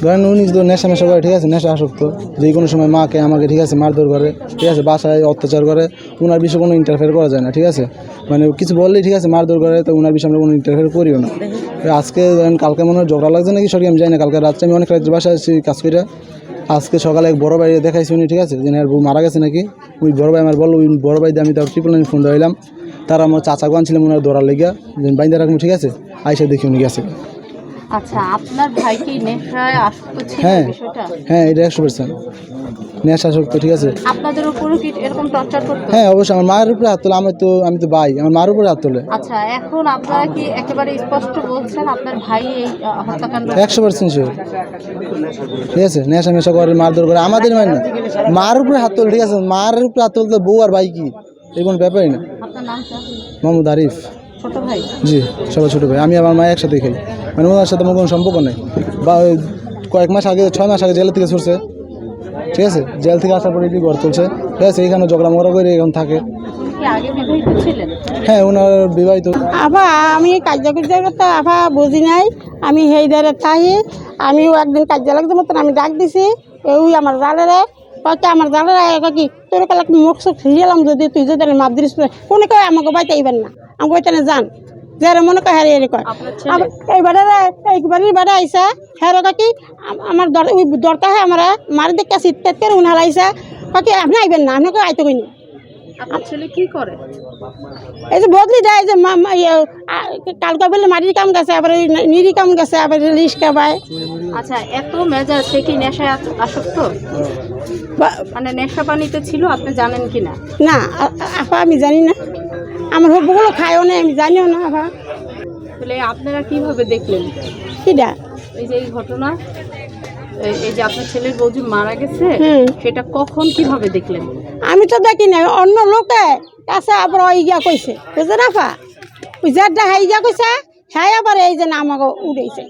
ধরেন উনি যদি নেশা মেশা করে, ঠিক আছে, নেশা আসক্ত, যে কোনো সময় মাকে আমাকে, ঠিক আছে, মারধর করে, ঠিক আছে, বাসায় অত্যাচার করে, ওনার বিষয়ে কোনো ইন্টারফেয়ার করা যায় না, ঠিক আছে, মানে কিছু বললেই, ঠিক আছে, মারধর করে, তো ওনার বিষয়ে আমরা কোনো ইন্টারফেয়ার করিও না। আজকে ধরেন কালকে মনে হয় ঝগড়া লাগছে নাকি সরি আমি জানি না, কালকে রাত্রে আমি অনেক রাত্রে বাসায় আসছি কাজ করে, আজকে সকালে এক বড় ভাই দেখাইছি উনি, ঠিক আছে, যে বউ মারা গেছে নাকি, ওই বড় ভাই আমার বললো, ওই বড় ভাই দিয়ে আমি তার 999 ফোন দিলাম, তারা আমার চাচা গান ছিলাম ওনার দৌড়ার লেগিয়া বাইন্দা রাখবো, ঠিক আছে, আইসা দেখি উনি গেছে। আচ্ছা, আপনার ভাই কি নেশায় আসক্ত ছিল? হ্যাঁ বিষয়টা হ্যাঁ, এটা 100% নেশা আসক্ত, ঠিক আছে। আপনাদের উপরও কি এরকম টর্চার করতো? হ্যাঁ অবশ্যই, আমার মায়ের উপরে হাত তোলে, আমি তো ভাই, আমার মার উপরে হাত তোলে। আচ্ছা, এখন আপনারা কি একেবারে স্পষ্ট বলছেন আপনার ভাই এই হত্যাকাণ্ড? 100% শিওর, ঠিক আছে, নেশা মেশা করে, মারধর করে, আমাদের মানে না, মার উপরে হাত তোলে, ঠিক আছে, মার উপরে হাত তুলতে বউ আর ভাই কি এই কোনো ব্যাপারই না। আপনার নামটা? মোহাম্মদ আরিফ। ছোট ভাই? জি, সবাই ছোটো ভাই, আমি আমার মা একসাথে খাই, মানে ওনার সাথে আমার কোনো সম্পর্ক নেই। বা ওই কয়েক মাস আগে, 6 মাস আগে জেল থেকে ছুটছে, ঠিক আছে, জেল থেকে আসার পরে কি ঘর চলছে, ঠিক আছে, এইখানে ঝগড়া মগড়া করে এখন থাকে। কি আগে বিবাহিত ছিলেন? হ্যাঁ, ওনার বিবাহিত। আভা আমি কার্যকর্তার কথা আভা বুঝি নাই, আমি সেই দ্বারা তাই আমিও একদিন কার্য লাগতে মতন আমি ডাক দিছি, ওই আমার জালেরে কয়েকটা আমার জালেরা কি তোর কালে মুখ চোখ ফিরিয়েলাম, যদি তুই যদি মাপ দিস কোনো কয় আমাকে বাইতে আইবেন না, আমাকে বাইতে যান, যারা মনে কয় হ্যাঁ এর কয় এইবারে আইসা হ্যাঁ কি আমার ওই দরটা হয় আমরা মারি দেখে শীত করে উন হালাইসা কাকি আপনি আইবেন না, আপনাকে আইতে কইনি। আপনার ছেলে কি করে? এই যে বদলি দেয়, যে কালকা বলে মাটির কাম গেছে, আবার নিরি কাম গেছে, আবার রিক্সা পায়। আচ্ছা, এত মেজাজ, সে কি নেশায় আসক্ত? মানে নেশা পানিতে ছিল, আপনি জানেন কি না? না আপা আমি জানি না, আমার হবগুলো খায়ও না, আমি জানিও না আপা। তাহলে আপনারা কিভাবে দেখলেন কিটা এই যে এই ঘটনা, এই যে আপনার ছেলের বউ যে মারা গেছে, সেটা কখন কিভাবে দেখলেন? আমি তো দেখি না, অন্য লোকে কাছে আবার ওই গিয়া কইছে, বুঝলেন আপা, ওই যারটা হাই গিয়া কইছে, হ্যাঁ আবার এই যে না আমাকে উড়েছে।